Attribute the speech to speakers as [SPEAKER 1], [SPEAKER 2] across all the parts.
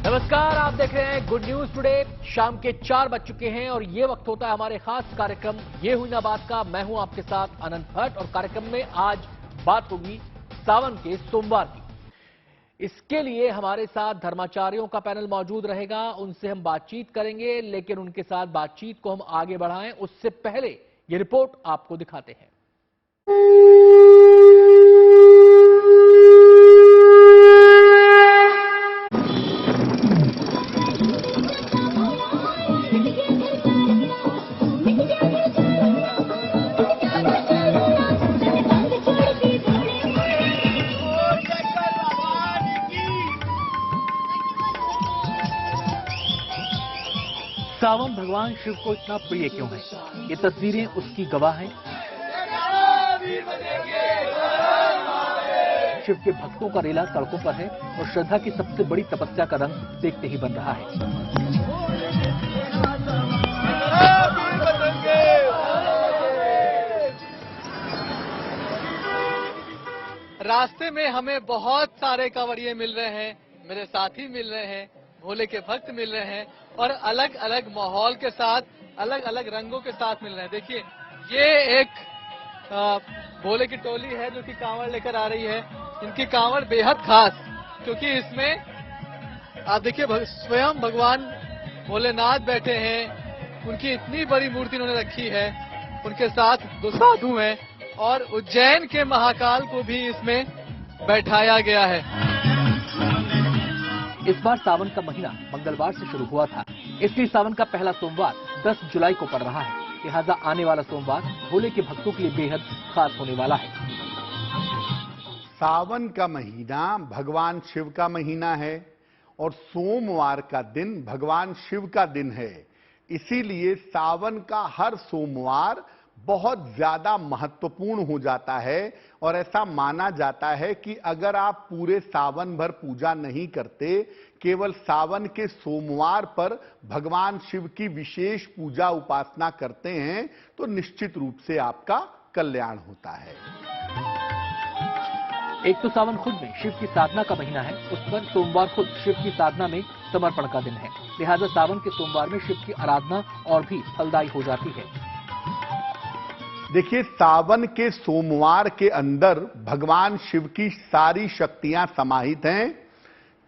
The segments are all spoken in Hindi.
[SPEAKER 1] नमस्कार, आप देख रहे हैं गुड न्यूज टुडे। शाम के 4 बज चुके हैं और ये वक्त होता है हमारे खास कार्यक्रम ये हुई ना बात का। मैं हूं आपके साथ अनंत भट्ट और कार्यक्रम में आज बात होगी सावन के सोमवार की। इसके लिए हमारे साथ धर्माचार्यों का पैनल मौजूद रहेगा, उनसे हम बातचीत करेंगे, लेकिन उनके साथ बातचीत को हम आगे बढ़ाएं उससे पहले ये रिपोर्ट आपको दिखाते हैं। सावन भगवान शिव को इतना प्रिय क्यों है, ये तस्वीरें उसकी गवाह हैं। शिव के भक्तों का रेला सड़कों पर है और श्रद्धा की सबसे बड़ी तपस्या का रंग देखते ही बन रहा है।
[SPEAKER 2] रास्ते में हमें बहुत सारे कांवड़िए मिल रहे हैं, मेरे साथी मिल रहे हैं, भोले के भक्त मिल रहे हैं और अलग अलग माहौल के साथ, अलग अलग रंगों के साथ मिल रहे हैं। देखिए, ये एक भोले की टोली है जो कि कांवड़ लेकर आ रही है। इनकी कांवड़ बेहद खास, क्योंकि इसमें आप देखिए स्वयं भगवान भोलेनाथ बैठे हैं। उनकी इतनी बड़ी मूर्ति उन्होंने रखी है, उनके साथ दो साधु हैं और उज्जैन के महाकाल को भी इसमें बैठाया गया है।
[SPEAKER 1] इस बार सावन का महीना मंगलवार से शुरू हुआ था, इसलिए सावन का पहला सोमवार 10 जुलाई को पड़ रहा है। लिहाजा आने वाला सोमवार भोले के भक्तों के लिए बेहद खास होने वाला है।
[SPEAKER 3] सावन का महीना भगवान शिव का महीना है और सोमवार का दिन भगवान शिव का दिन है। इसीलिए सावन का हर सोमवार बहुत ज्यादा महत्वपूर्ण हो जाता है और ऐसा माना जाता है कि अगर आप पूरे सावन भर पूजा नहीं करते, केवल सावन के सोमवार पर भगवान शिव की विशेष पूजा उपासना करते हैं तो निश्चित रूप से आपका कल्याण होता है।
[SPEAKER 1] एक तो सावन खुद में शिव की साधना का महीना है, उस पर सोमवार खुद शिव की साधना में समर्पण का दिन है। लिहाजा सावन के सोमवार में शिव की आराधना और भी फलदायी हो जाती है।
[SPEAKER 3] देखिए, सावन के सोमवार के अंदर भगवान शिव की सारी शक्तियां समाहित हैं,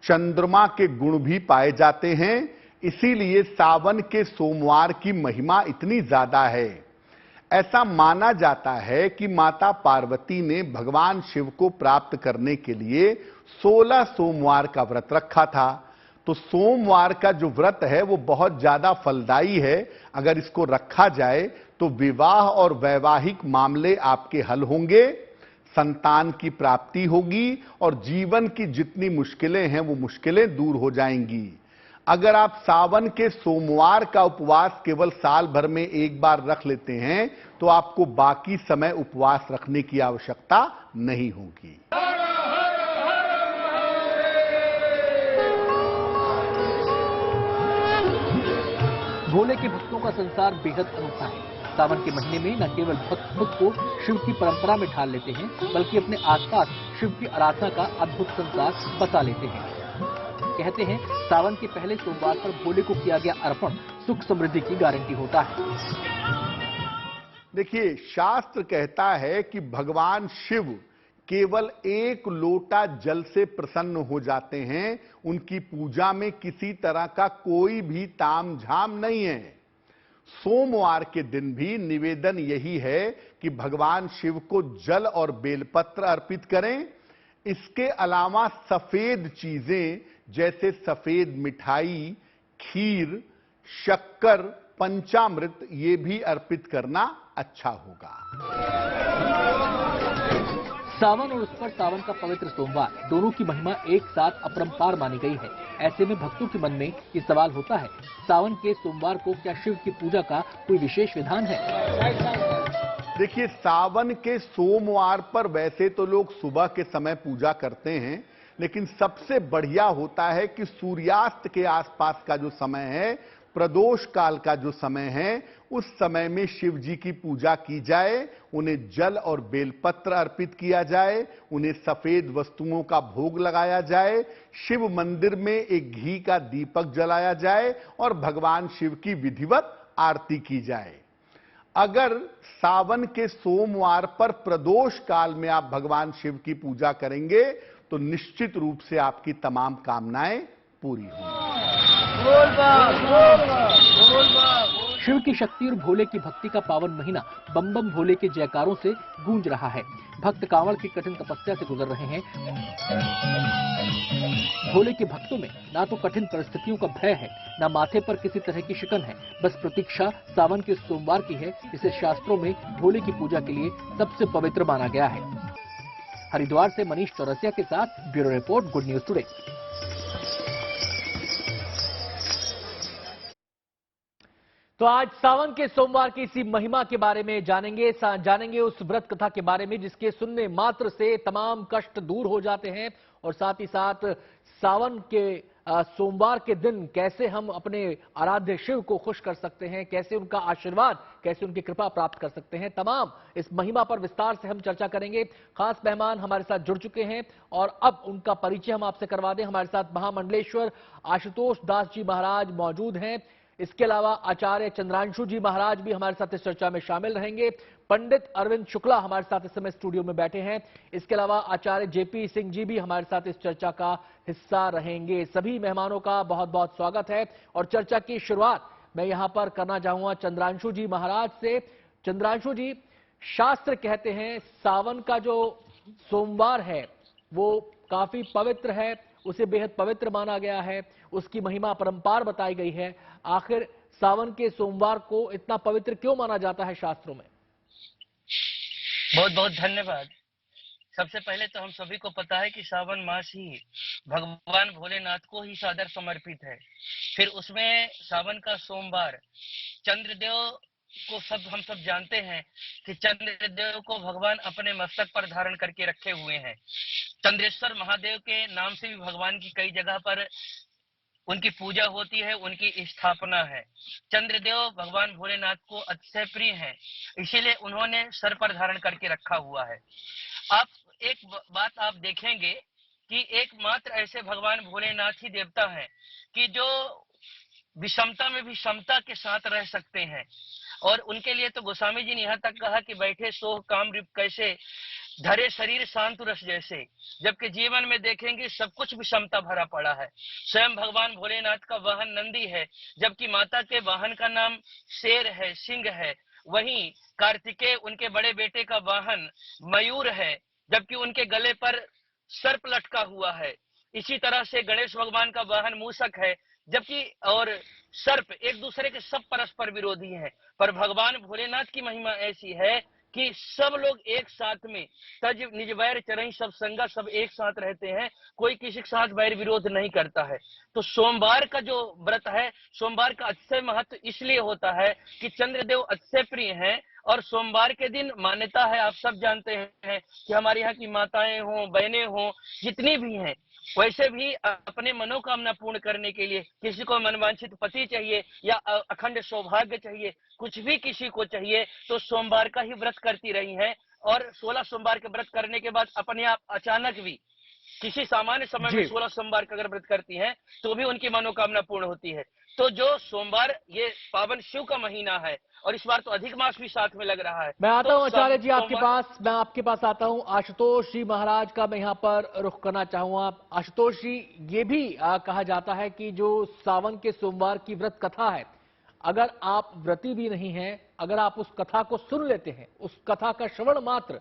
[SPEAKER 3] चंद्रमा के गुण भी पाए जाते हैं। इसीलिए सावन के सोमवार की महिमा इतनी ज्यादा है। ऐसा माना जाता है कि माता पार्वती ने भगवान शिव को प्राप्त करने के लिए 16 सोमवार का व्रत रखा था। तो सोमवार का जो व्रत है वो बहुत ज्यादा फलदायी है। अगर इसको रखा जाए तो विवाह और वैवाहिक मामले आपके हल होंगे, संतान की प्राप्ति होगी और जीवन की जितनी मुश्किलें हैं वो मुश्किलें दूर हो जाएंगी। अगर आप सावन के सोमवार का उपवास केवल साल भर में एक बार रख लेते हैं तो आपको बाकी समय उपवास रखने की आवश्यकता नहीं होगी।
[SPEAKER 1] भोले के भक्तों का संसार बेहद अनोखा है। सावन के महीने में न केवल भक्त खुद को शिव की परंपरा में ढाल लेते हैं, बल्कि अपने आसपास शिव की आराधना का अद्भुत संसार बसा लेते हैं। कहते हैं सावन के पहले सोमवार पर भोले को किया गया अर्पण सुख समृद्धि की गारंटी होता है।
[SPEAKER 3] देखिए, शास्त्र कहता है कि भगवान शिव केवल एक लोटा जल से प्रसन्न हो जाते हैं। उनकी पूजा में किसी तरह का कोई भी तामझाम नहीं है। सोमवार के दिन भी निवेदन यही है कि भगवान शिव को जल और बेलपत्र अर्पित करें। इसके अलावा सफेद चीजें जैसे सफेद मिठाई, खीर, शक्कर, पंचामृत ये भी अर्पित करना अच्छा होगा।
[SPEAKER 1] सावन और उस पर सावन का पवित्र सोमवार दोनों की महिमा एक साथ अपरंपार मानी गई है। ऐसे में भक्तों के मन में ये सवाल होता है, सावन के सोमवार को क्या शिव की पूजा का कोई विशेष विधान है?
[SPEAKER 3] देखिए, सावन के सोमवार पर वैसे तो लोग सुबह के समय पूजा करते हैं, लेकिन सबसे बढ़िया होता है कि सूर्यास्त के आसपास का जो समय है प्रदोष काल का जो समय है उस समय में शिव जी की पूजा की जाए, उन्हें जल और बेलपत्र अर्पित किया जाए, उन्हें सफेद वस्तुओं का भोग लगाया जाए, शिव मंदिर में एक घी का दीपक जलाया जाए और भगवान शिव की विधिवत आरती की जाए। अगर सावन के सोमवार पर प्रदोष काल में आप भगवान शिव की पूजा करेंगे तो निश्चित रूप से आपकी तमाम कामनाएं पूरी होंगी।
[SPEAKER 1] शिव की शक्ति और भोले की भक्ति का पावन महीना बम बम भोले के जयकारों से गूंज रहा है। भक्त कांवड़ की कठिन तपस्या से गुजर रहे हैं। भोले के भक्तों में ना तो कठिन परिस्थितियों का भय है, ना माथे पर किसी तरह की शिकन है। बस प्रतीक्षा सावन के सोमवार की है, जिसे शास्त्रों में भोले की पूजा के लिए सबसे पवित्र माना गया है। हरिद्वार से मनीष चौरसिया के साथ bureau report, good news today. तो आज सावन के सोमवार की इसी महिमा के बारे में जानेंगे उस व्रत कथा के बारे में जिसके सुनने मात्र से तमाम कष्ट दूर हो जाते हैं, और साथ ही साथ सावन के सोमवार के दिन कैसे हम अपने आराध्य शिव को खुश कर सकते हैं, कैसे उनका आशीर्वाद, कैसे उनकी कृपा प्राप्त कर सकते हैं। तमाम इस महिमा पर विस्तार से हम चर्चा करेंगे। खास मेहमान हमारे साथ जुड़ चुके हैं और अब उनका परिचय हम आपसे करवा दें। हमारे साथ महामंडलेश्वर आशुतोष दास जी महाराज मौजूद हैं। इसके अलावा आचार्य चंद्रांशु जी महाराज भी हमारे साथ इस चर्चा में शामिल रहेंगे। पंडित अरविंद शुक्ला हमारे साथ इस समय स्टूडियो में बैठे हैं। इसके अलावा आचार्य जेपी सिंह जी भी हमारे साथ इस चर्चा का हिस्सा रहेंगे। सभी मेहमानों का बहुत बहुत स्वागत है और चर्चा की शुरुआत मैं यहां पर करना चाहूंगा चंद्रांशु जी महाराज से। चंद्रांशु जी, शास्त्र कहते हैं सावन का जो सोमवार है वो काफी पवित्र है, उसे बेहद पवित्र माना गया है, उसकी महिमा परंपार बताई गई है। आखिर सावन के सोमवार को इतना पवित्र क्यों माना जाता है शास्त्रों में?
[SPEAKER 4] बहुत बहुत धन्यवाद। सबसे पहले तो हम सभी को पता है कि सावन मास ही भगवान भोलेनाथ को ही सादर समर्पित है। फिर उसमें सावन का सोमवार चंद्रदेव को हम सब जानते हैं कि चंद्रदेव को भगवान अपने मस्तक पर धारण करके रखे हुए हैं। चंद्रेश्वर महादेव के नाम से भी भगवान की कई जगह पर उनकी पूजा होती है, उनकी स्थापना है। चंद्रदेव भगवान भोलेनाथ को अतिशय प्रिय हैं, इसीलिए उन्होंने सर पर धारण करके रखा हुआ है। आप एक बात आप देखेंगे कि एकमात्र ऐसे भगवान भोलेनाथ ही देवता हैं कि जो विषमता में भी समता के साथ रह सकते हैं। और उनके लिए तो गोस्वामी जी ने यहाँ तक कहा कि बैठे सोह काम रिप कैसे, धरे शरीर शांत रस जैसे। जबकि जीवन में देखेंगे सब कुछ विषमता भरा पड़ा है। स्वयं भगवान भोलेनाथ का वाहन नंदी है, जबकि माता के वाहन का नाम शेर है, सिंह है। वहीं कार्तिकेय उनके बड़े बेटे का वाहन मयूर है, जबकि उनके गले पर सर्प लटका हुआ है। इसी तरह से गणेश भगवान का वाहन मूषक है, जबकि और सर्प एक दूसरे के सब परस्पर विरोधी हैं। पर भगवान भोलेनाथ की महिमा ऐसी है कि सब लोग एक साथ में तज निज वैर चरई सब संगा, सब एक साथ रहते हैं, कोई किसी के साथ वैर विरोध नहीं करता है। तो सोमवार का जो व्रत है, सोमवार का अतिशय महत्व इसलिए होता है कि चंद्रदेव अतिशय प्रिय हैं। और सोमवार के दिन मान्यता है, आप सब जानते हैं कि हमारे यहाँ की माताएं हों, बहनें हों, जितनी भी हैं, वैसे भी अपने मनोकामना पूर्ण करने के लिए किसी को मनवांछित पति चाहिए या अखंड सौभाग्य चाहिए, कुछ भी किसी को चाहिए, तो सोमवार का ही व्रत करती रही हैं। और 16 सोमवार के व्रत करने के बाद अपने आप अचानक भी किसी सामान्य समय में 16 सोमवार का अगर व्रत करती हैं तो भी उनकी मनोकामना पूर्ण होती है। तो जो सोमवार ये पावन शिव का महीना है, और इस बार तो अधिक मास भी साथ में लग रहा है।
[SPEAKER 1] मैं आता हूं आचार्य जी आपके पास, मैं आपके पास आता हूं। आशुतोष जी महाराज का मैं यहां पर रुख करना चाहूंगा। आशुतोष जी, ये भी कहा जाता है कि जो सावन के सोमवार की व्रत कथा है, अगर आप व्रती भी नहीं हैं, अगर आप उस कथा को सुन लेते हैं, उस कथा का श्रवण मात्र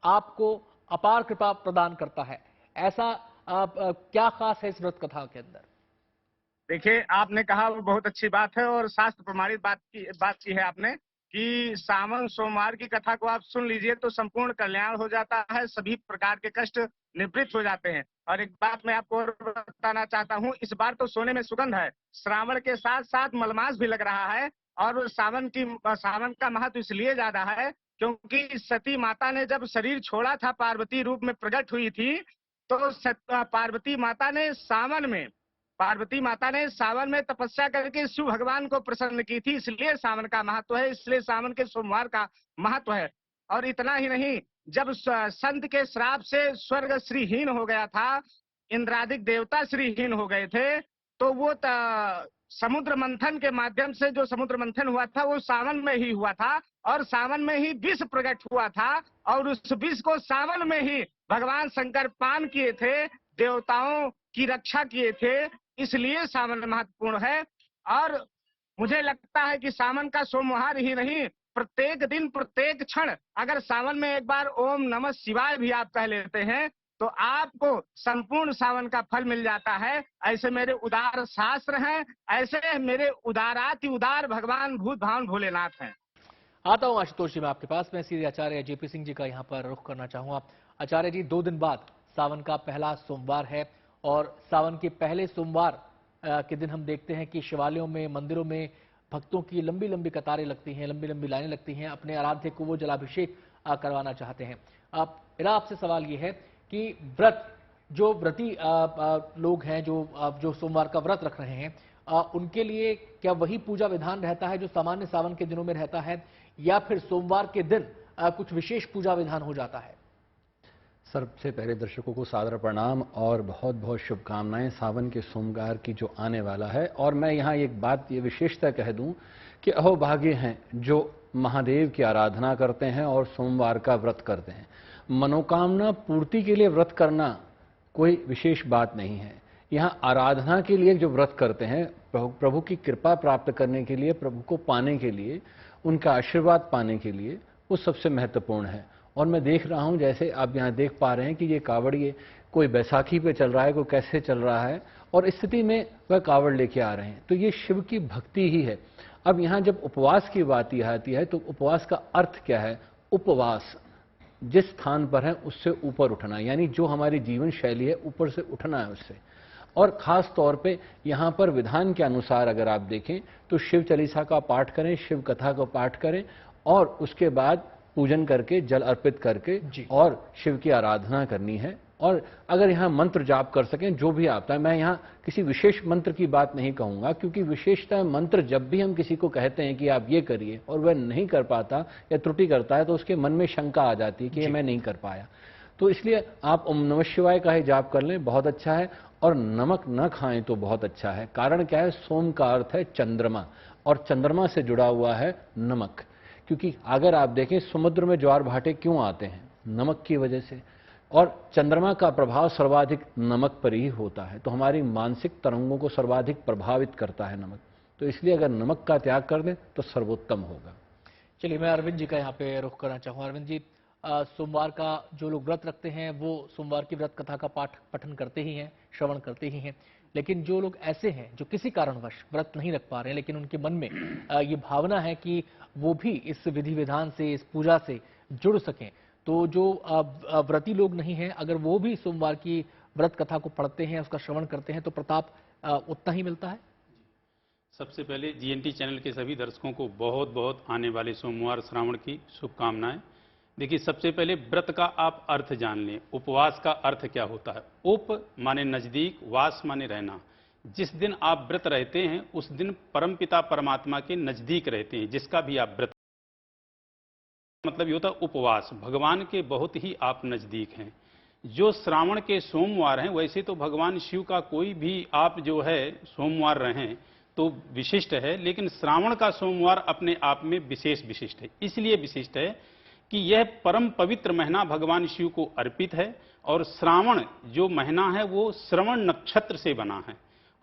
[SPEAKER 1] आपको अपार कृपा प्रदान करता है। ऐसा क्या खास है इस व्रत कथा के अंदर?
[SPEAKER 5] देखिए, आपने कहा वो बहुत अच्छी बात है और शास्त्र प्रमाणित बात की है आपने कि सावन सोमवार की कथा को आप सुन लीजिए तो संपूर्ण कल्याण हो जाता है, सभी प्रकार के कष्ट निवृत्त हो जाते हैं। और एक बात मैं आपको और बताना चाहता हूँ, इस बार तो सोने में सुगंध है, श्रावण के साथ साथ मलमास भी लग रहा है। और सावन का महत्व इसलिए ज्यादा है क्योंकि सती माता ने जब शरीर छोड़ा था, पार्वती रूप में प्रकट हुई थी, तो पार्वती माता ने सावन में पार्वती माता ने सावन में तपस्या करके शिव भगवान को प्रसन्न की थी, इसलिए सावन का महत्व है, इसलिए सावन के सोमवार का महत्व है। और इतना ही नहीं, जब संत के श्राप से स्वर्ग श्रीहीन हो गया था, इंद्रादिक देवता श्रीहीन हो गए थे, तो वो समुद्र मंथन के माध्यम से जो समुद्र मंथन हुआ था वो सावन में ही हुआ था, और सावन में ही विष प्रकट हुआ था, और उस विष को सावन में ही भगवान शंकर पान किए थे, देवताओं की रक्षा किए थे, इसलिए सावन महत्वपूर्ण है। और मुझे लगता है कि सावन का सोमवार ही नहीं, प्रत्येक दिन प्रत्येक क्षण अगर सावन में एक बार ओम नमः शिवाय भी आप कह लेते हैं तो आपको संपूर्ण सावन का फल मिल जाता है। ऐसे मेरे उदार शास्त्र हैं, ऐसे मेरे उदाराति उदार भगवान भूत भावन भोलेनाथ हैं।
[SPEAKER 1] आता हूं आशुतोष जी मैं आपके पास। मैं सीधे आचार्य जेपी सिंह जी का यहां पर रुख करना चाहूंगा। आचार्य जी, 2 दिन बाद सावन का पहला सोमवार है, और सावन के पहले सोमवार के दिन हम देखते हैं कि शिवालयों में, मंदिरों में भक्तों की लंबी लंबी कतारें लगती हैं, लंबी लंबी लाइनें लगती हैं, अपने आराध्य को वो जलाभिषेक करवाना चाहते हैं। अब मेरा आपसे सवाल ये है कि व्रत, जो व्रती लोग हैं, जो सोमवार का व्रत रख रहे हैं, उनके लिए क्या वही पूजा विधान रहता है जो सामान्य सावन के दिनों में रहता है, या फिर सोमवार के दिन कुछ विशेष पूजा विधान हो जाता है?
[SPEAKER 6] सबसे पहले दर्शकों को सादर प्रणाम और बहुत बहुत शुभकामनाएं सावन के सोमवार की जो आने वाला है। और मैं यहाँ एक बात, ये विशेषता कह दूं कि अहोभाग्य हैं जो महादेव की आराधना करते हैं और सोमवार का व्रत करते हैं। मनोकामना पूर्ति के लिए व्रत करना कोई विशेष बात नहीं है। यहाँ आराधना के लिए जो व्रत करते हैं, प्रभु की कृपा प्राप्त करने के लिए, प्रभु को पाने के लिए, उनका आशीर्वाद पाने के लिए, वो सबसे महत्वपूर्ण है। और मैं देख रहा हूं, जैसे आप यहाँ देख पा रहे हैं कि ये कावड़िए कोई बैसाखी पे चल रहा है, कोई कैसे चल रहा है, और इस स्थिति में वह कावड़ लेके आ रहे हैं, तो ये शिव की भक्ति ही है। अब यहाँ जब उपवास की बात आती है तो उपवास का अर्थ क्या है? उपवास जिस स्थान पर है उससे ऊपर उठना, यानी जो हमारी जीवन शैली है ऊपर से उठना है उससे। और खास तौर पे यहाँ पर विधान के अनुसार अगर आप देखें तो शिव चालीसा का पाठ करें, शिव कथा का पाठ करें, और उसके बाद पूजन करके, जल अर्पित करके और शिव की आराधना करनी है। और अगर यहाँ मंत्र जाप कर सकें, जो भी आता है, मैं यहाँ किसी विशेष मंत्र की बात नहीं कहूँगा, क्योंकि विशेषता मंत्र जब भी हम किसी को कहते हैं कि आप ये करिए और वह नहीं कर पाता या त्रुटि करता है तो उसके मन में शंका आ जाती है कि ये मैं नहीं कर पाया। तो इसलिए आप ओम नमः शिवाय का ही जाप कर लें, बहुत अच्छा है। और नमक न खाएं तो बहुत अच्छा है। कारण क्या है? सोम का अर्थ है चंद्रमा, और चंद्रमा से जुड़ा हुआ है नमक। क्योंकि अगर आप देखें समुद्र में ज्वार भाटे क्यों आते हैं? नमक की वजह से। और चंद्रमा का प्रभाव सर्वाधिक नमक पर ही होता है, तो हमारी मानसिक तरंगों को सर्वाधिक प्रभावित करता है नमक। तो इसलिए अगर नमक का त्याग कर दें तो सर्वोत्तम होगा।
[SPEAKER 1] चलिए, मैं अरविंद जी का यहाँ पे रुख करना चाहूँगा। अरविंद जी, सोमवार का जो लोग व्रत रखते हैं वो सोमवार की व्रत कथा का पठन करते ही हैं, श्रवण करते ही हैं, लेकिन जो लोग ऐसे हैं जो किसी कारणवश व्रत नहीं रख पा रहे हैं, लेकिन उनके मन में ये भावना है कि वो भी इस विधि विधान से, इस पूजा से जुड़ सकें, तो जो व्रती लोग नहीं हैं, अगर वो भी सोमवार की व्रत कथा को पढ़ते हैं, उसका श्रवण करते हैं, तो प्रताप उतना ही मिलता है।
[SPEAKER 7] सबसे पहले जीएनटी चैनल के सभी दर्शकों को बहुत बहुत आने वाले सोमवार श्रावण की शुभकामनाएं। देखिए, सबसे पहले व्रत का आप अर्थ जान लें। उपवास का अर्थ क्या होता है? उप माने नजदीक, वास माने रहना। जिस दिन आप व्रत रहते हैं उस दिन परमपिता परमात्मा के नजदीक रहते हैं। जिसका भी आप व्रत, मतलब ये होता है उपवास, भगवान के बहुत ही आप नजदीक हैं। जो श्रावण के सोमवार हैं, वैसे तो भगवान शिव का कोई भी आप जो है सोमवार रहें तो विशिष्ट है, लेकिन श्रावण का सोमवार अपने आप में विशिष्ट है। इसलिए विशिष्ट है कि यह परम पवित्र महीना भगवान शिव को अर्पित है, और श्रावण जो महीना है वो श्रवण नक्षत्र से बना है।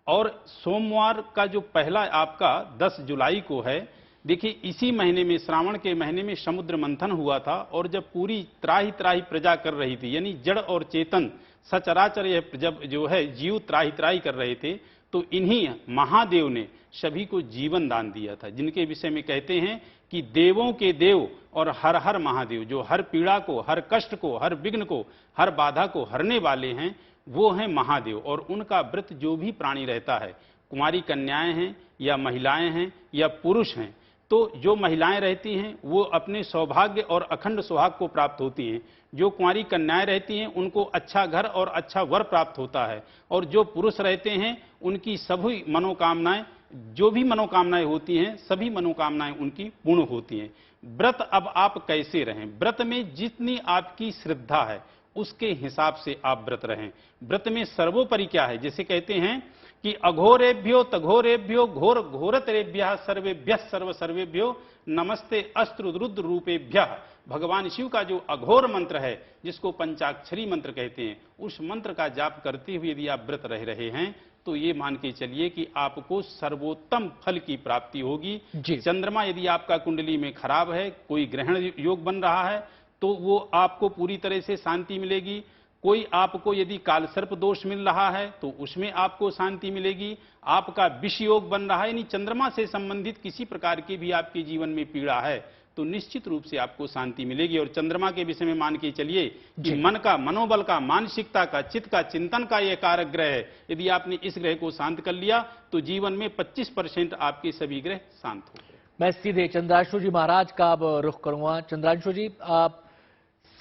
[SPEAKER 7] और सोमवार का जो पहला आपका 10 जुलाई को है, देखिए इसी महीने में, श्रावण के महीने में समुद्र मंथन हुआ था, और जब पूरी त्राही त्राही प्रजा कर रही थी, यानी जड़ और चेतन सचराचर यह जब जो है जीव त्राही त्राही कर रहे थे, तो इन्हीं महादेव ने सभी को जीवन दान दिया था, जिनके विषय में कहते हैं कि देवों के देव और हर हर महादेव, जो हर पीड़ा को, हर कष्ट को, हर विघ्न को, हर बाधा को हरने वाले हैं, वो हैं महादेव। और उनका व्रत जो भी प्राणी रहता है, कुमारी कन्याएं हैं या महिलाएं हैं या पुरुष हैं, तो जो महिलाएं रहती हैं वो अपने सौभाग्य और अखंड सुहाग को प्राप्त होती हैं। जो कुंवारी कन्याएं रहती हैं उनको अच्छा घर और अच्छा वर प्राप्त होता है। और जो पुरुष रहते हैं उनकी सभी मनोकामनाएं, जो भी मनोकामनाएं होती हैं, सभी मनोकामनाएं उनकी पूर्ण होती हैं। व्रत अब आप कैसे रहें? व्रत में जितनी आपकी श्रद्धा है उसके हिसाब से आप व्रत रहें। व्रत में सर्वोपरि क्या है? जैसे कहते हैं कि अघोरेभ्यो तघोरेभ्यो घोर घोरतरेभ्यः सर्वेभ्यः सर्व सर्वेभ्यो नमस्ते अस्त्र रुद्र रूपेभ्यः। भगवान शिव का जो अघोर मंत्र है, जिसको पंचाक्षरी मंत्र कहते हैं, उस मंत्र का जाप करते हुए यदि आप व्रत रह रहे हैं तो ये मान के चलिए कि आपको सर्वोत्तम फल की प्राप्ति होगी। चंद्रमा यदि आपका कुंडली में खराब है, कोई ग्रहण योग बन रहा है, तो वो आपको पूरी तरह से शांति मिलेगी। कोई आपको यदि कालसर्प दोष मिल रहा है तो उसमें आपको शांति मिलेगी। आपका विष योग बन रहा है, यानी चंद्रमा से संबंधित किसी प्रकार की भी आपके जीवन में पीड़ा है तो निश्चित रूप से आपको शांति मिलेगी। और चंद्रमा के विषय में मान के चलिए कि मन का, मनोबल का, मानसिकता का, चित्त का, चिंतन का यह कारक ग्रह है। यदि आपने इस ग्रह को शांत कर लिया तो जीवन में 25% आपके सभी ग्रह शांत हो गए।
[SPEAKER 1] मैं सीधे चंद्रांशु जी महाराज का अब रुख करूंगा। चंद्रांशु जी, आप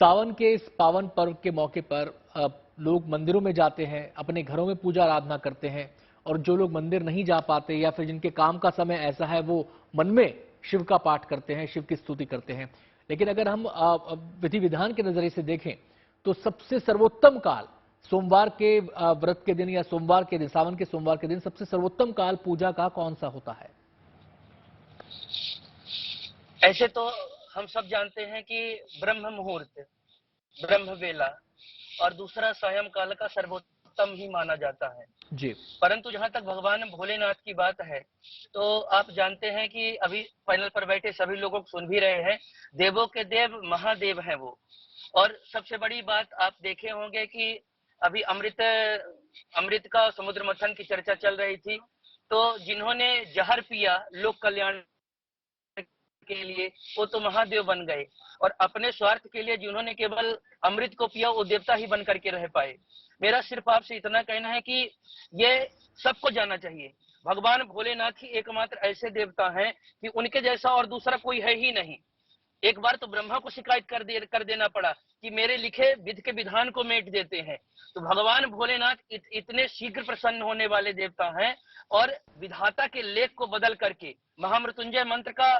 [SPEAKER 1] सावन के इस पावन पर्व के मौके पर लोग मंदिरों में जाते हैं, अपने घरों में पूजा आराधना करते हैं, और जो लोग मंदिर नहीं जा पाते या फिर जिनके काम का समय ऐसा है वो मन में शिव का पाठ करते हैं, शिव की स्तुति करते हैं। लेकिन अगर हम विधि विधान के नजरिए से देखें तो सबसे सर्वोत्तम काल सोमवार के व्रत के दिन या सोमवार के दिन, सावन के सोमवार के दिन सबसे सर्वोत्तम काल पूजा का कौन सा होता है?
[SPEAKER 4] ऐसे तो हम सब जानते हैं कि ब्रह्म मुहूर्त, ब्रह्म वेला और दूसरा सायं काल का सर्वोत्तम ही माना जाता है
[SPEAKER 1] जी।
[SPEAKER 4] परंतु जहां तक भगवान भोलेनाथ की बात है तो आप जानते हैं कि अभी पैनल पर बैठे सभी लोगों को सुन भी रहे हैं, देवों के देव महादेव हैं वो। और सबसे बड़ी बात आप देखे होंगे कि अभी अमृत का समुद्र मंथन की चर्चा चल रही थी, तो जिन्होंने जहर पिया लोक कल्याण के लिए वो तो महादेव बन गए, और अपने स्वार्थ के लिए जिन्होंने केवल अमृत को पिया वो देवता ही बन करके रह पाए। मेरा सिर्फ आपसे इतना कहना है कि ये सबको जानना चाहिए, भगवान भोलेनाथ ही एकमात्र ऐसे देवता हैं कि उनके जैसा और दूसरा कोई है ही नहीं। एक बार तो ब्रह्मा को शिकायत कर देना पड़ा कि मेरे लिखे विधि के विधान को मेट देते हैं। तो भगवान भोलेनाथ इतने शीघ्र प्रसन्न होने वाले देवता हैं, और विधाता के लेख को बदल करके महामृत्युंजय मंत्र का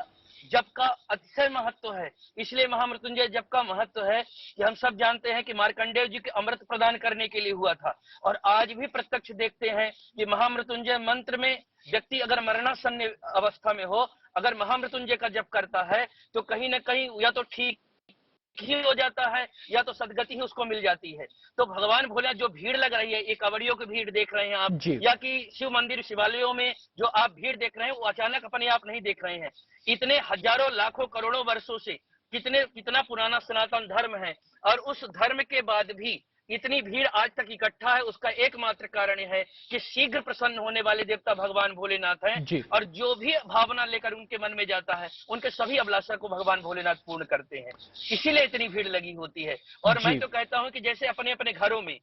[SPEAKER 4] जप का अतिशय महत्व है। इसलिए महामृत्युंजय जप का महत्व है कि हम सब जानते हैं कि मार्कंडेय जी के अमृत प्रदान करने के लिए हुआ था, और आज भी प्रत्यक्ष देखते हैं कि महामृत्युंजय मंत्र में व्यक्ति अगर मरणासन्न अवस्था में हो, अगर महामृत्युंजय का जप करता है तो कहीं ना कहीं या तो ठीक ही हो जाता है या तो सदगति ही उसको मिल जाती है। तो भगवान भोले जो भीड़ लग रही है, ये कांवड़ियों की भीड़ देख रहे हैं आप, या कि शिव मंदिर शिवालयों में जो आप भीड़ देख रहे हैं वो अचानक अपने आप नहीं देख रहे हैं। इतने हजारों लाखों करोड़ों वर्षों से कितना पुराना सनातन धर्म है, और उस धर्म के बाद भी इतनी भीड़ आज तक इकट्ठा है, उसका एकमात्र कारण है कि शीघ्र प्रसन्न होने वाले देवता भगवान भोलेनाथ हैं, और जो भी भावना लेकर उनके मन में जाता है उनके सभी अभिलाषा को भगवान भोलेनाथ पूर्ण करते हैं। इसीलिए इतनी भीड़ लगी होती है। और मैं तो कहता हूं कि जैसे अपने अपने घरों में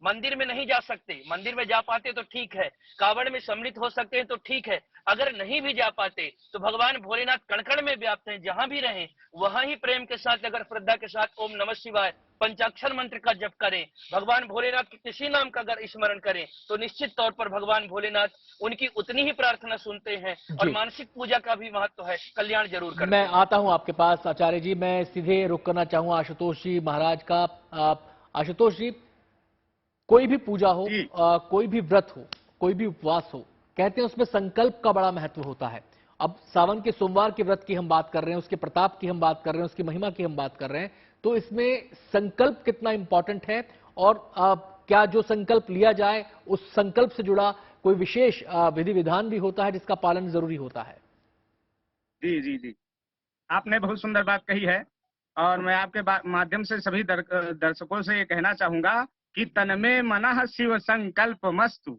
[SPEAKER 4] मंदिर में नहीं जा सकते, मंदिर में जा पाते तो ठीक है, कावड़ में सम्मिलित हो सकते हैं तो ठीक है, अगर नहीं भी जा पाते तो भगवान भोलेनाथ कण कण में व्याप्त हैं, जहां भी रहें वहां ही प्रेम के साथ अगर श्रद्धा के साथ ओम नमः शिवाय पंचाक्षर मंत्र का जप करें, भगवान भोलेनाथ के किसी नाम का अगर स्मरण करें तो निश्चित तौर पर भगवान भोलेनाथ उनकी उतनी ही प्रार्थना सुनते हैं, और मानसिक पूजा का भी महत्व है, कल्याण जरूर करते हैं।
[SPEAKER 1] मैं आता हूं आपके पास आचार्य जी, मैं सीधे रुक करना चाहूंगा आशुतोष जी महाराज का। आशुतोष जी, कोई भी पूजा हो, कोई भी व्रत हो, कोई भी उपवास हो, कहते हैं उसमें संकल्प का बड़ा महत्व होता है। अब सावन के सोमवार के व्रत की हम बात कर रहे हैं, उसके प्रताप की हम बात कर रहे हैं, उसकी महिमा की हम बात कर रहे हैं, तो इसमें संकल्प कितना इंपॉर्टेंट है, और क्या जो संकल्प लिया जाए उस संकल्प से जुड़ा कोई विशेष विधि विधान भी होता है जिसका पालन जरूरी होता है?
[SPEAKER 5] जी जी जी, आपने बहुत सुंदर बात कही है, और मैं आपके माध्यम से सभी दर्शकों से ये कहना चाहूंगा कि तन्मे मनः शिव संकल्प मस्तु।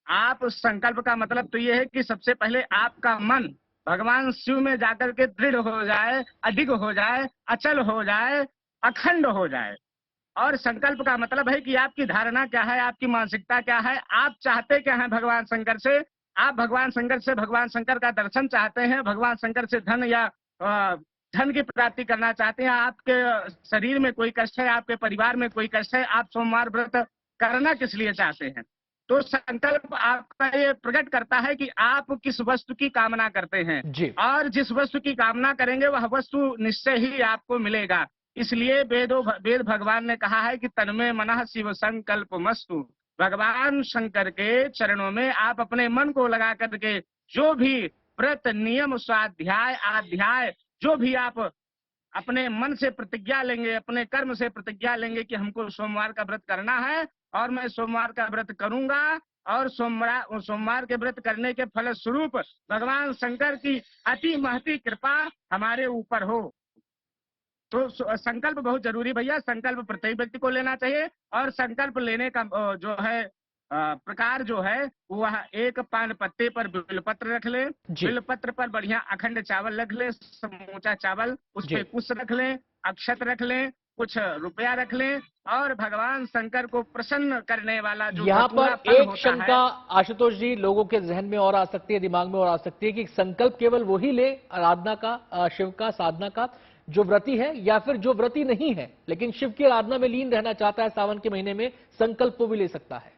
[SPEAKER 5] आप संकल्प का मतलब तो ये है कि सबसे पहले आपका मन भगवान शिव में जाकर के दृढ़ हो जाए, अधिक हो जाए, अचल हो जाए, अखंड हो जाए। और संकल्प का मतलब है कि आपकी धारणा क्या है, आपकी मानसिकता क्या है, आप चाहते क्या हैं भगवान शंकर से, आप भगवान शंकर का दर्शन चाहते हैं, भगवान शंकर से धन या धन की प्राप्ति करना चाहते हैं, आपके शरीर में कोई कष्ट है, आपके परिवार में कोई कष्ट है, आप सोमवार व्रत करना किस लिए चाहते हैं? तो संकल्प आपका ये प्रकट करता है कि आप किस वस्तु की कामना करते हैं
[SPEAKER 1] जी।
[SPEAKER 5] और जिस वस्तु की कामना करेंगे वह वस्तु निश्चय ही आपको मिलेगा। इसलिए वेद भगवान ने कहा है कि तन्मे मनः शिव संकल्प मस्तु। भगवान शंकर के चरणों में आप अपने मन को लगा करके जो भी व्रत, नियम, स्वाध्याय, आध्याय, जो भी आप अपने मन से प्रतिज्ञा लेंगे, अपने कर्म से प्रतिज्ञा लेंगे कि हमको सोमवार का व्रत करना है और मैं सोमवार का व्रत करूंगा और सोमवार के व्रत करने के फल स्वरूप भगवान शंकर की अति महती कृपा हमारे ऊपर हो। तो संकल्प बहुत जरूरी भैया, संकल्प प्रत्येक व्यक्ति को लेना चाहिए और संकल्प लेने का जो है प्रकार जो है वह एक पान पत्ते पर बिलपत्र रख ले, बिलपत्र पर बढ़िया अखंड चावल रख ले, समूचा चावल, उस पे कुश रख ले, अक्षत रख ले, कुछ रुपया रख ले और भगवान शंकर को प्रसन्न करने वाला जो
[SPEAKER 1] यहाँ पर एक शंका आशुतोष जी लोगों के जहन में और आ सकती है, दिमाग में और आ सकती है कि संकल्प केवल वही ले आराधना का, शिव का, साधना का, जो व्रती है, या फिर जो व्रती नहीं है लेकिन शिव की आराधना में लीन रहना चाहता है सावन के महीने में, संकल्प को भी ले सकता है?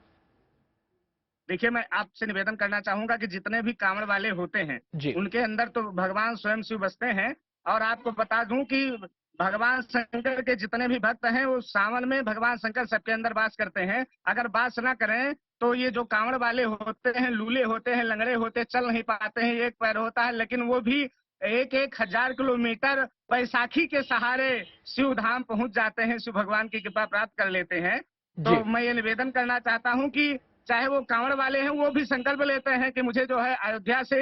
[SPEAKER 5] देखिए, मैं आपसे निवेदन करना चाहूंगा कि जितने भी कांवड़ वाले होते हैं उनके अंदर तो भगवान स्वयं शिव बसते हैं और आपको बता दूं कि भगवान शंकर के जितने भी भक्त हैं वो सावन में भगवान शंकर सबके अंदर वास करते हैं। अगर वास ना करें तो ये जो कांवड़ वाले होते हैं, लूले होते हैं, लंगड़े होते हैं, चल नहीं पाते हैं, एक पैर होता है, लेकिन वो भी 1,000 किलोमीटर बैसाखी के सहारे शिव धाम पहुंच जाते हैं, शिव भगवान की कृपा प्राप्त कर लेते हैं। तो मैं ये निवेदन करना चाहता हूँ कि चाहे वो कांवड़ वाले हैं वो भी संकल्प लेते हैं कि मुझे जो है अयोध्या से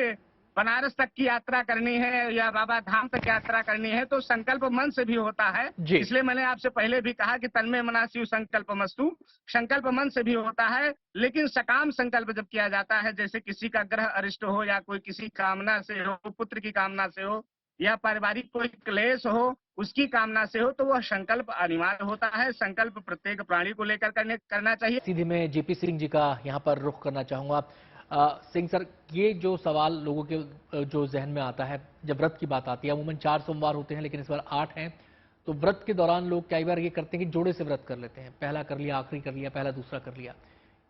[SPEAKER 5] बनारस तक की यात्रा करनी है या बाबा धाम तक यात्रा करनी है, तो संकल्प मन से भी होता है। इसलिए मैंने आपसे पहले भी कहा कि तन्मे मनः शिव संकल्प मस्तु, संकल्प मन से भी होता है, लेकिन सकाम संकल्प जब किया जाता है, जैसे किसी का ग्रह अरिष्ट हो या कोई किसी कामना से हो, पुत्र की कामना से हो या पारिवारिक कोई क्लेश हो उसकी कामना से हो, तो वह संकल्प अनिवार्य होता है। संकल्प प्रत्येक प्राणी को लेकर करना चाहिए।
[SPEAKER 1] सीधे मैं जेपी सिंह जी का यहाँ पर रुख करना चाहूंगा। सिंह सर, ये जो सवाल लोगों के जो जहन में आता है जब व्रत की बात आती है, अमूमन 4 सोमवार होते हैं लेकिन इस बार 8 हैं, तो व्रत के दौरान लोग कई बार ये करते हैं कि जोड़े से व्रत कर लेते हैं, पहला कर लिया, आखिरी कर लिया, पहला दूसरा कर लिया।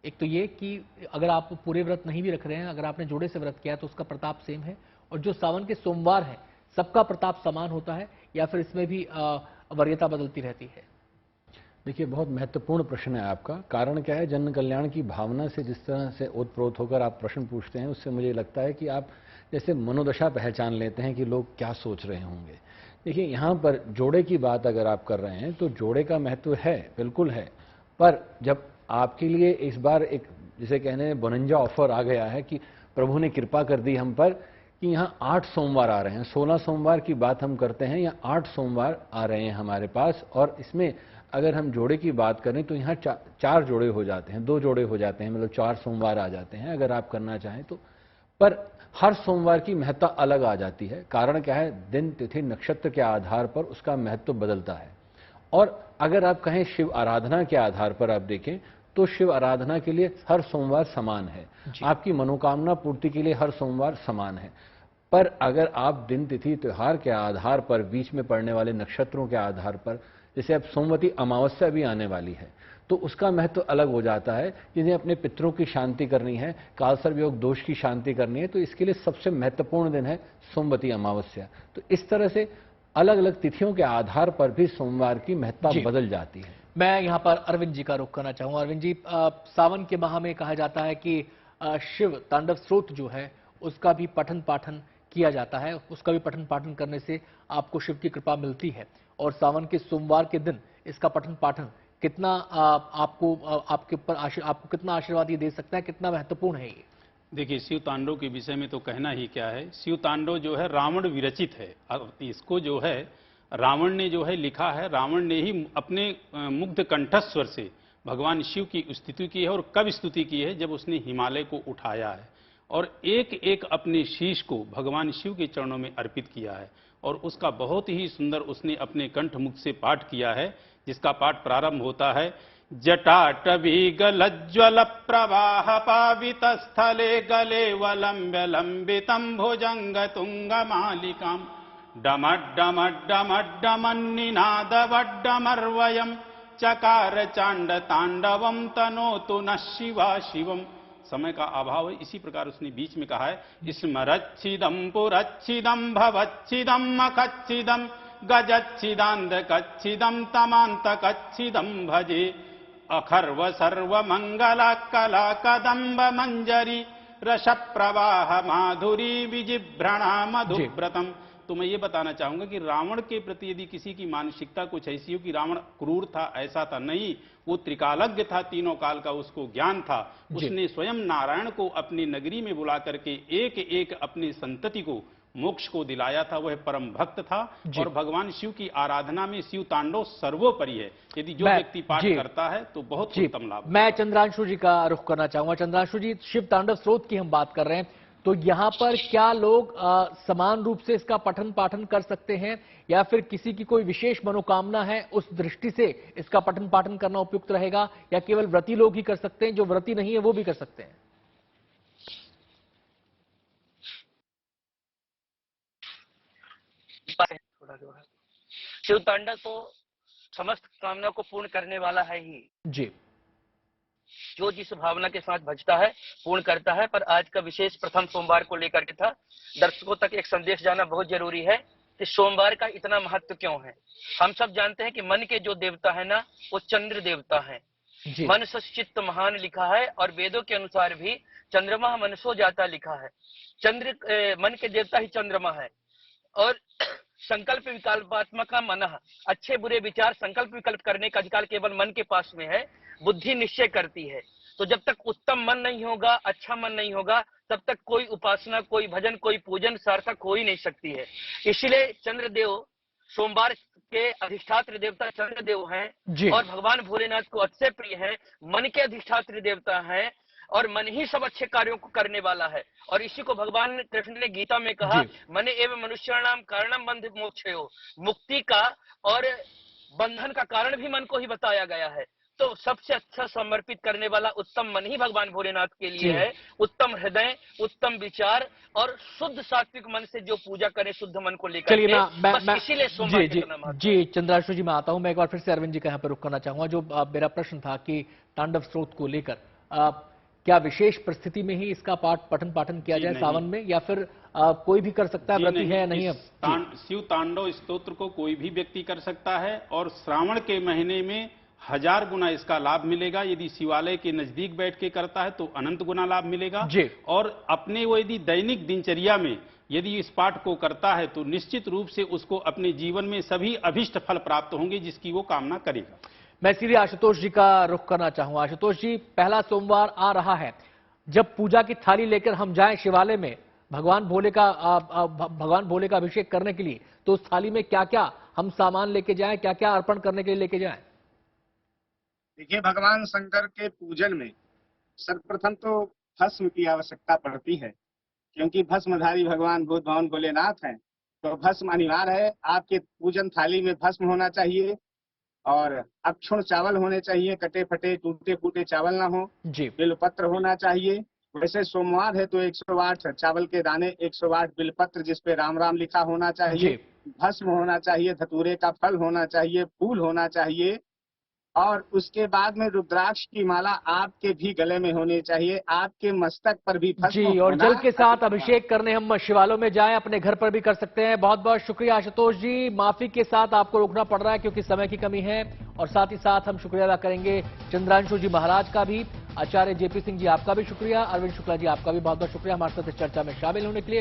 [SPEAKER 1] एक तो ये कि अगर आप पूरे व्रत नहीं भी रख रहे हैं, अगर आपने जोड़े से व्रत किया तो उसका प्रताप सेम है, और जो सावन के सोमवार है सबका प्रताप समान होता है या फिर इसमें भी वरीयता बदलती रहती है?
[SPEAKER 6] देखिए, बहुत महत्वपूर्ण प्रश्न है आपका। कारण क्या है, जन कल्याण की भावना से जिस तरह से ओतप्रोत होकर आप प्रश्न पूछते हैं, उससे मुझे लगता है कि आप जैसे मनोदशा पहचान लेते हैं कि लोग क्या सोच रहे होंगे। देखिए, यहाँ पर जोड़े की बात अगर आप कर रहे हैं तो जोड़े का महत्व है, बिल्कुल है, पर जब आपके लिए इस बार एक जिसे कहने बोनंजा ऑफर आ गया है कि प्रभु ने कृपा कर दी हम पर कि यहाँ 8 सोमवार आ रहे हैं, 16 सोमवार की बात हम करते हैं, या 8 सोमवार आ रहे हैं हमारे पास, और इसमें अगर हम जोड़े की बात करें तो यहाँ 4 जोड़े हो जाते हैं, 2 जोड़े हो जाते हैं, मतलब 4 सोमवार आ जाते हैं अगर आप करना चाहें तो। पर हर सोमवार की महत्ता अलग आ जाती है। कारण क्या है, दिन, तिथि, नक्षत्र के आधार पर उसका महत्व बदलता है। और अगर आप कहें शिव आराधना के आधार पर आप देखें तो शिव आराधना के लिए हर सोमवार समान है, आपकी मनोकामना पूर्ति के लिए हर सोमवार समान है। पर अगर आप दिन, तिथि, त्योहार के आधार पर, बीच में पड़ने वाले नक्षत्रों के आधार पर, जैसे अब सोमवती अमावस्या भी आने वाली है, तो उसका महत्व अलग हो जाता है। जिन्हें अपने पितरों की शांति करनी है, कालसर्प योग दोष की शांति करनी है, तो इसके लिए सबसे महत्वपूर्ण दिन है सोमवती अमावस्या। तो इस तरह से अलग अलग तिथियों के आधार पर भी सोमवार की महत्ता बदल जाती है।
[SPEAKER 1] मैं यहाँ पर अरविंद जी का रुख करना चाहूंगा। अरविंद जी, सावन के माह में कहा जाता है कि शिव तांडव स्रोत जो है उसका भी पठन पाठन किया जाता है, उसका भी पठन पाठन करने से आपको शिव की कृपा मिलती है, और सावन के सोमवार के दिन इसका पठन पाठन कितना आपको आपके ऊपर आपको कितना आशीर्वाद ये दे सकता है, कितना महत्वपूर्ण है ये?
[SPEAKER 7] देखिए, शिव तांडव के विषय में तो कहना ही क्या है। शिव तांडव जो है रावण विरचित है, और इसको जो है रावण ने जो है लिखा है, रावण ने ही अपने मुग्ध कंठस्वर से भगवान शिव की स्तुति की है। और कब स्तुति की है? जब उसने हिमालय को उठाया है और एक एक अपने शीश को भगवान शिव के चरणों में अर्पित किया है, और उसका बहुत ही सुंदर उसने अपने कंठ मुख से पाठ किया है, जिसका पाठ प्रारंभ होता है जटाटवीगलज्ज्वल प्रवाह पावित स्थले गले वलंब्य लंबितं भुजंग तुंग मालिकाम् डमड्डमड्डमड्डमन्निनादवड्डमर्वयम् चकार चांड तांडवम तनोतु न शिवा शिवम। समय का अभाव है, इसी प्रकार उसने बीच में कहा है स्मरच्छिदम पुरच्छिदम भवच्छिदम मखच्छिदम गजच्छिदांध कच्छिदम तमांत कच्छिदम भजे अखर्व सर्व मंगला कला कदम्ब मंजरी रस प्रवाह माधुरी विजिभ्रणा मधुव्रतम। तो मैं ये बताना चाहूंगा कि रावण के प्रति यदि किसी की मानसिकता कुछ ऐसी हो कि रावण क्रूर था, ऐसा था नहीं, वो त्रिकालज्ञ था, तीनों काल का उसको ज्ञान था। उसने स्वयं नारायण को अपनी नगरी में बुला करके एक एक अपनी संतति को मोक्ष को दिलाया था। वह परम भक्त था और भगवान शिव की आराधना में शिव तांडव सर्वोपरि है। यदि जो व्यक्ति पाठ करता है तो बहुत उत्तम लाभ।
[SPEAKER 1] मैं चंद्रांशु जी का रुख करना चाहूंगा। चंद्रांशु जी, शिव तांडव स्रोत की हम बात कर रहे हैं, तो यहाँ पर क्या लोग समान रूप से इसका पठन पाठन कर सकते हैं या फिर किसी की कोई विशेष मनोकामना है उस दृष्टि से इसका पठन पाठन करना उपयुक्त रहेगा, या केवल व्रती लोग ही कर सकते हैं, जो व्रती नहीं है वो भी कर सकते हैं?
[SPEAKER 4] शिव तांडव तो समस्त कामना को पूर्ण करने वाला है ही
[SPEAKER 1] जी।
[SPEAKER 4] जो जिस भावना के साथ भजता है पूर्ण करता है। पर आज का विशेष प्रथम सोमवार को लेकर के था, दर्शकों तक एक संदेश जाना बहुत जरूरी है कि सोमवार का इतना महत्व क्यों है। हम सब जानते हैं कि मन के जो देवता है ना, वो चंद्र देवता है। मन सचित्त महान लिखा है और वेदों के अनुसार भी चंद्रमा मनसो जाता लिखा है। चंद्र मन के देवता ही चंद्रमा है। और संकल्प विकल्पात्मक मन, अच्छे बुरे विचार संकल्प विकल्प करने का अधिकार केवल मन के पास में है। बुद्धि निश्चय करती है। तो जब तक उत्तम मन नहीं होगा, अच्छा मन नहीं होगा, तब तक कोई उपासना, कोई भजन, कोई पूजन सार्थक हो ही नहीं सकती है। इसलिए चंद्रदेव सोमवार के अधिष्ठात्र देवता चंद्रदेव हैं और भगवान भोलेनाथ को अत्यंत प्रिय है। मन के अधिष्ठात्र देवता हैं और मन ही सब अच्छे कार्यों को करने वाला है। और इसी को भगवान कृष्ण ने गीता में कहा, मने एवं मनुष्याणाम कारणम बंध मोक्षयो, मुक्ति का और बंधन का कारण भी मन को ही बताया गया है। तो सबसे अच्छा समर्पित करने वाला उत्तम मन ही भगवान भोलेनाथ के लिए है। उत्तम हृदय, उत्तम विचार और शुद्ध सात्विक मन से जो पूजा करे शुद्ध मन को लेकर।
[SPEAKER 1] चलिए इसीलिए जी चंद्रांशु जी मैं आता हूं। मैं एक बार फिर से अरविंद जी का यहाँ पे रुक करना चाहूंगा। जो मेरा प्रश्न था कि तांडव स्रोत को लेकर क्या विशेष परिस्थिति में ही इसका पठन पाठन किया जाए सावन में, या फिर कोई भी कर सकता है, व्रती है नहीं? अब
[SPEAKER 7] शिव तांडव स्तोत्र को कोई भी व्यक्ति कर सकता है और श्रावण के महीने में 1000 गुना इसका लाभ मिलेगा। यदि शिवालय के नजदीक बैठ के करता है तो अनंत गुना लाभ मिलेगा। और अपने वो यदि दैनिक दिनचर्या में यदि इस पाठ को करता है तो निश्चित रूप से उसको अपने जीवन में सभी अभिष्ट फल प्राप्त होंगे जिसकी वो कामना करेगा।
[SPEAKER 1] मैं सीधे आशुतोष जी का रुख करना चाहूंगा। आशुतोष जी, पहला सोमवार आ रहा है, जब पूजा की थाली लेकर हम जाएं शिवालय में भगवान भोले का अभिषेक करने के लिए, तो उस थाली में क्या क्या हम सामान लेके जाएं, क्या क्या अर्पण करने के लिए लेके जाएं?
[SPEAKER 5] देखिए, भगवान शंकर के पूजन में सर्वप्रथम तो भस्म की आवश्यकता पड़ती है, क्योंकि भस्मधारी भगवान बुद्ध भगवान भोलेनाथ हैं। तो भस्म अनिवार्य है। आपके पूजन थाली में भस्म होना चाहिए और अक्षुण चावल होने चाहिए, कटे फटे टूटे फूटे चावल ना हो। बिलपत्र होना चाहिए। वैसे सोमवार है तो 108 चावल के दाने, 108 बिलपत्र जिसपे राम राम लिखा होना चाहिए, भस्म होना चाहिए, धतूरे का फल होना चाहिए, फूल होना चाहिए और उसके बाद में रुद्राक्ष की माला आपके भी गले में होनी चाहिए, आपके मस्तक पर भी भस्म
[SPEAKER 1] और जल के साथ अभिषेक करने हम शिवालयों में जाएं, अपने घर पर भी कर सकते हैं। बहुत बहुत शुक्रिया आशुतोष जी। माफी के साथ आपको रोकना पड़ रहा है क्योंकि समय की कमी है, और साथ ही साथ हम शुक्रिया अदा करेंगे चंद्रांशु जी महाराज का भी, आचार्य जेपी सिंह जी आपका भी शुक्रिया, अरविंद शुक्ला जी आपका भी बहुत बहुत शुक्रिया हमारे साथ इस चर्चा में शामिल होने के लिए।